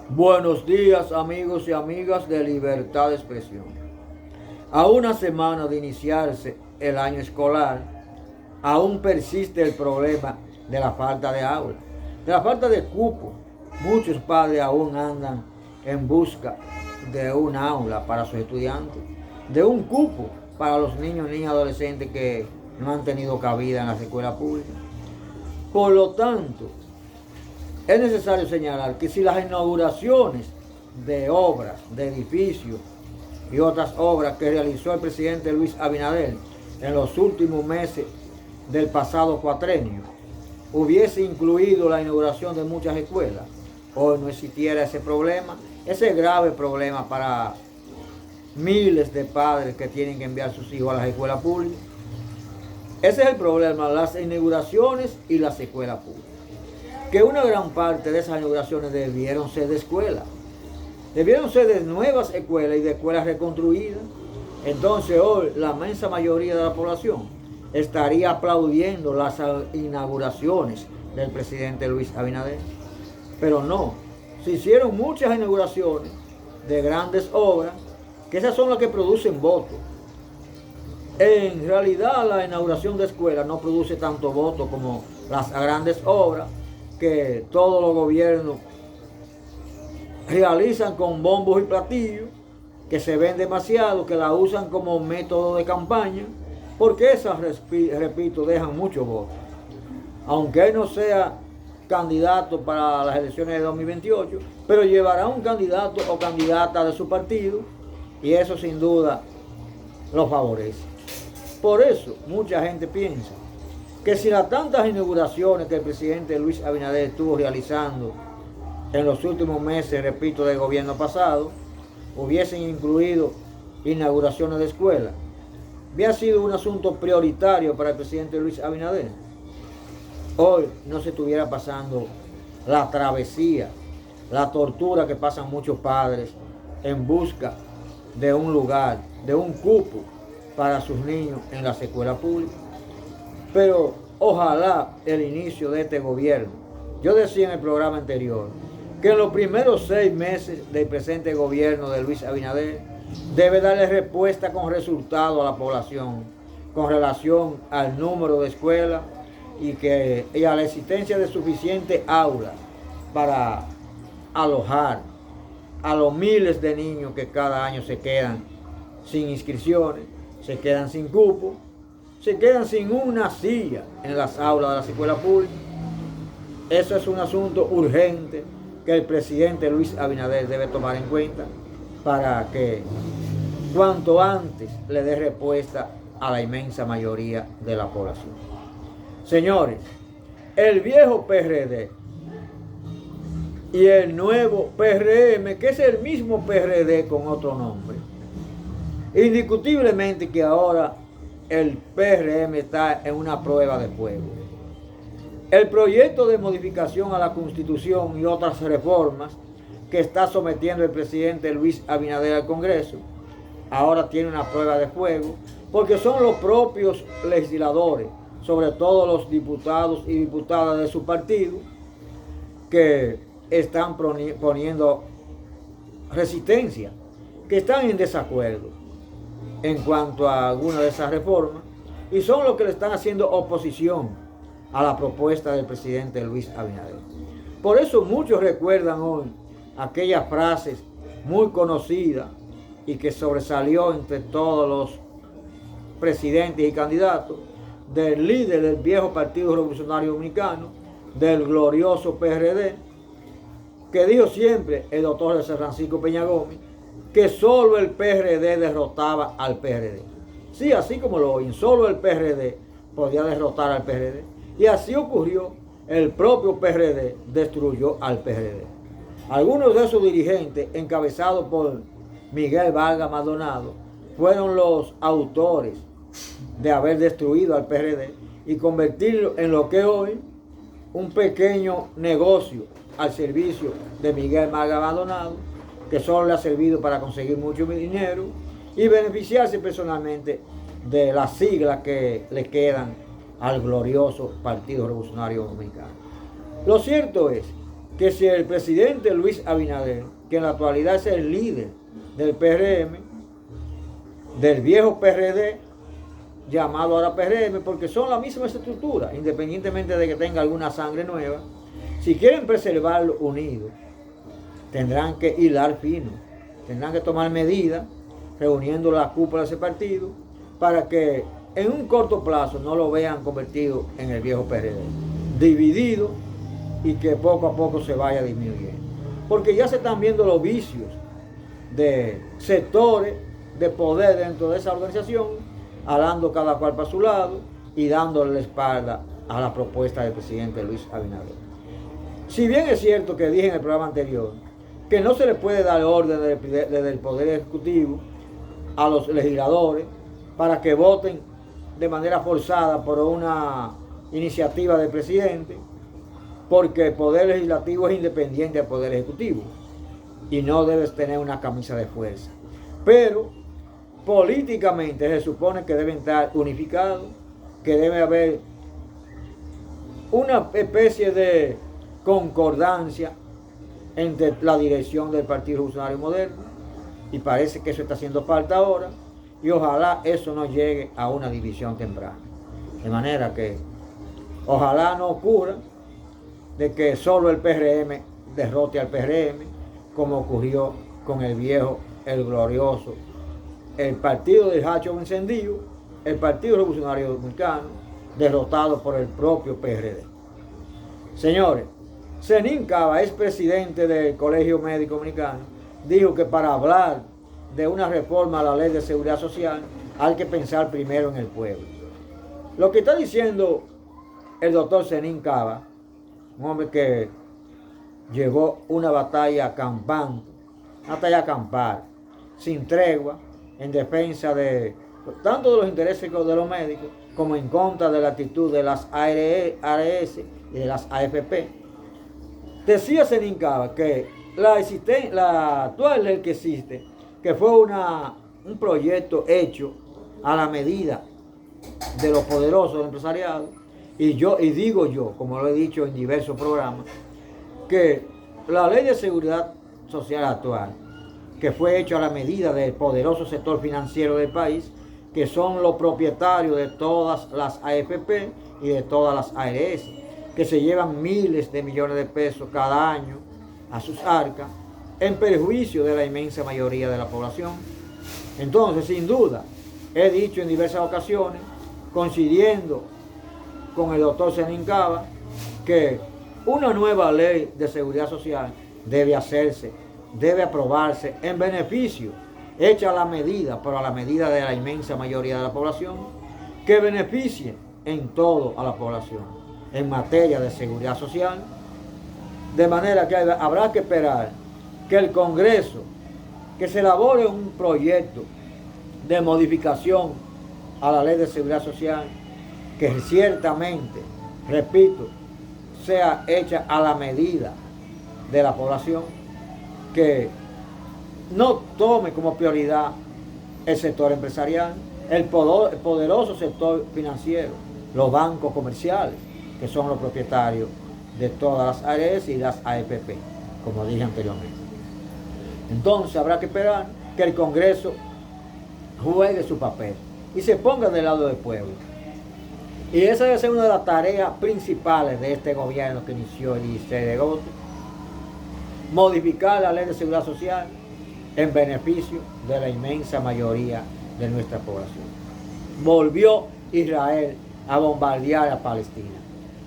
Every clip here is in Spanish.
Buenos días, amigos y amigas de Libertad de Expresión. A una semana de iniciarse el año escolar, aún persiste el problema de la falta de aula, de la falta de cupo. Muchos padres aún andan en busca de un aula para sus estudiantes, de un cupo para los niños, niñas, adolescentes que no han tenido cabida en las escuelas públicas. Por lo tanto, es necesario señalar que si las inauguraciones de obras, de edificios y otras obras que realizó el presidente Luis Abinader en los últimos meses del pasado cuatrenio hubiese incluido la inauguración de muchas escuelas, hoy no existiera ese problema, ese grave problema para miles de padres que tienen que enviar a sus hijos a las escuelas públicas. Ese es el problema, las inauguraciones y las escuelas públicas. Que una gran parte de esas inauguraciones debieron ser de escuelas. Debieron ser de nuevas escuelas y de escuelas reconstruidas. Entonces hoy la inmensa mayoría de la población estaría aplaudiendo las inauguraciones del presidente Luis Abinader. Pero no, se hicieron muchas inauguraciones de grandes obras, que esas son las que producen votos. En realidad la inauguración de escuelas no produce tanto voto como las grandes obras que todos los gobiernos realizan con bombos y platillos, que se ven demasiado, que la usan como método de campaña, porque esas, repito, dejan mucho voto. Aunque él no sea candidato para las elecciones de 2028, pero llevará un candidato o candidata de su partido, y eso sin duda lo favorece. Por eso mucha gente piensa que si las tantas inauguraciones que el presidente Luis Abinader estuvo realizando en los últimos meses, repito, del gobierno pasado, hubiesen incluido inauguraciones de escuelas, había sido un asunto prioritario para el presidente Luis Abinader, hoy no se estuviera pasando la travesía, la tortura que pasan muchos padres en busca de un lugar, de un cupo para sus niños en las escuelas públicas. Pero ojalá el inicio de este gobierno, yo decía en el programa anterior, que en los primeros 6 meses del presente gobierno de Luis Abinader debe darle respuesta con resultado a la población con relación al número de escuelas y a la existencia de suficientes aulas para alojar a los miles de niños que cada año se quedan sin inscripciones, se quedan sin cupo, se quedan sin una silla en las aulas de las escuelas públicas. Eso es un asunto urgente que el presidente Luis Abinader debe tomar en cuenta para que cuanto antes le dé respuesta a la inmensa mayoría de la población. Señores, el viejo PRD y el nuevo PRM, que es el mismo PRD con otro nombre, indiscutiblemente que ahora el PRM está en una prueba de fuego. El proyecto de modificación a la Constitución y otras reformas que está sometiendo el presidente Luis Abinader al Congreso, ahora tiene una prueba de fuego, porque son los propios legisladores, sobre todo los diputados y diputadas de su partido, que están poniendo resistencia, que están en desacuerdo en cuanto a alguna de esas reformas, y son los que le están haciendo oposición a la propuesta del presidente Luis Abinader. Por eso muchos recuerdan hoy aquellas frases muy conocidas y que sobresalió entre todos los presidentes y candidatos del líder del viejo Partido Revolucionario Dominicano, del glorioso PRD, que dijo siempre el doctor José Francisco Peña Gómez, que solo el PRD derrotaba al PRD. Sí, así como lo oyen, solo el PRD podía derrotar al PRD. Y así ocurrió, el propio PRD destruyó al PRD. Algunos de sus dirigentes, encabezados por Miguel Vargas Maldonado, fueron los autores de haber destruido al PRD y convertirlo en lo que hoy un pequeño negocio al servicio de Miguel Vargas Maldonado, que solo le ha servido para conseguir mucho dinero y beneficiarse personalmente de las siglas que le quedan al glorioso Partido Revolucionario Dominicano. Lo cierto es que si el presidente Luis Abinader, que en la actualidad es el líder del PRM, del viejo PRD, llamado ahora PRM, porque son la misma estructura, independientemente de que tenga alguna sangre nueva, si quieren preservarlo unido, tendrán que hilar fino, tendrán que tomar medidas, reuniendo la cúpula de ese partido, para que en un corto plazo no lo vean convertido en el viejo PRD, dividido, y que poco a poco se vaya disminuyendo. Porque ya se están viendo los vicios de sectores de poder dentro de esa organización, alando cada cual para su lado y dándole la espalda a la propuesta del presidente Luis Abinader. Si bien es cierto que dije en el programa anterior que no se le puede dar orden desde el Poder Ejecutivo a los legisladores para que voten de manera forzada por una iniciativa del presidente, porque el Poder Legislativo es independiente del Poder Ejecutivo y no debes tener una camisa de fuerza. Pero políticamente se supone que deben estar unificados, que debe haber una especie de concordancia entre la dirección del Partido Revolucionario Moderno, y parece que eso está haciendo falta ahora, y ojalá eso no llegue a una división temprana. De manera que ojalá no ocurra de que solo el PRM derrote al PRM, como ocurrió con el viejo, el glorioso, el partido del Hacho encendido, el Partido Revolucionario Dominicano, derrotado por el propio PRD. Señores, Zenin Cava, ex presidente del Colegio Médico Dominicano, dijo que para hablar de una reforma a la Ley de Seguridad Social hay que pensar primero en el pueblo. Lo que está diciendo el doctor Zenin Cava, un hombre que llevó una batalla campante, una batalla campal, sin tregua, en defensa de tanto de los intereses de los médicos como en contra de la actitud de las ARS y de las AFP. Decía Zenin Cava que la actual ley que existe, que fue un proyecto hecho a la medida de los poderosos del empresariado, y digo yo, como lo he dicho en diversos programas, que la ley de seguridad social actual, que fue hecha a la medida del poderoso sector financiero del país, que son los propietarios de todas las AFP y de todas las ARS, que se llevan miles de millones de pesos cada año a sus arcas, en perjuicio de la inmensa mayoría de la población. Entonces, sin duda, he dicho en diversas ocasiones, coincidiendo con el doctor Zenin Cava, que una nueva ley de seguridad social debe hacerse, debe aprobarse en beneficio, hecha a la medida, pero a la medida de la inmensa mayoría de la población, que beneficie en todo a la población en materia de seguridad social, de manera que habrá que esperar que el Congreso, que se elabore un proyecto de modificación a la Ley de Seguridad Social, que ciertamente, repito, sea hecha a la medida de la población, que no tome como prioridad el sector empresarial, el poderoso sector financiero, los bancos comerciales, que son los propietarios de todas las ARS y las AFP, como dije anteriormente. Entonces habrá que esperar que el Congreso juegue su papel y se ponga del lado del pueblo. Y esa debe ser una de las tareas principales de este gobierno que inició el 16 de agosto. Modificar la Ley de Seguridad Social en beneficio de la inmensa mayoría de nuestra población. Volvió Israel a bombardear a Palestina.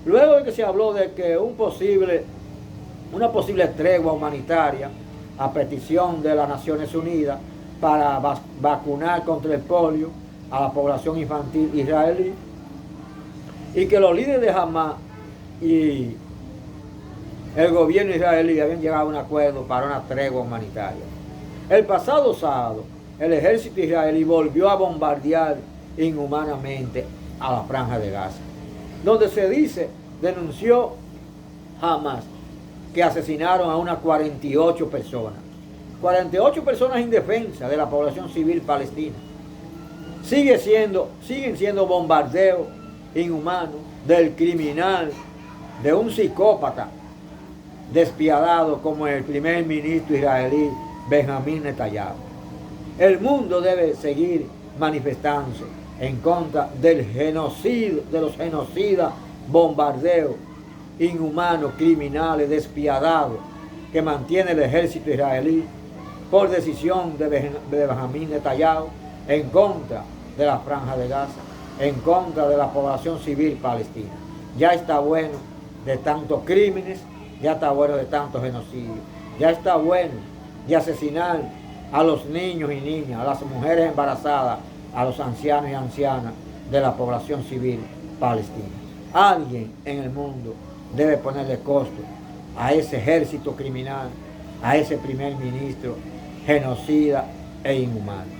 Luego de que se habló de que una posible tregua humanitaria a petición de las Naciones Unidas para vacunar contra el polio a la población infantil israelí, y que los líderes de Hamas y el gobierno israelí habían llegado a un acuerdo para una tregua humanitaria. El pasado sábado, el ejército israelí volvió a bombardear inhumanamente a la Franja de Gaza, donde denunció Hamas que asesinaron a unas 48 personas. 48 personas indefensas de la población civil palestina. Siguen siendo bombardeos inhumanos del criminal, de un psicópata despiadado como el primer ministro israelí Benjamín Netanyahu. El mundo debe seguir manifestándose en contra del genocidio, de los genocidas, bombardeos inhumanos, criminales, despiadados que mantiene el ejército israelí por decisión de Benjamín Netanyahu en contra de la Franja de Gaza, en contra de la población civil palestina. Ya está bueno de tantos crímenes, ya está bueno de tantos genocidios, ya está bueno de asesinar a los niños y niñas, a las mujeres embarazadas, a los ancianos y ancianas de la población civil palestina. Alguien en el mundo debe ponerle costo a ese ejército criminal, a ese primer ministro genocida e inhumano.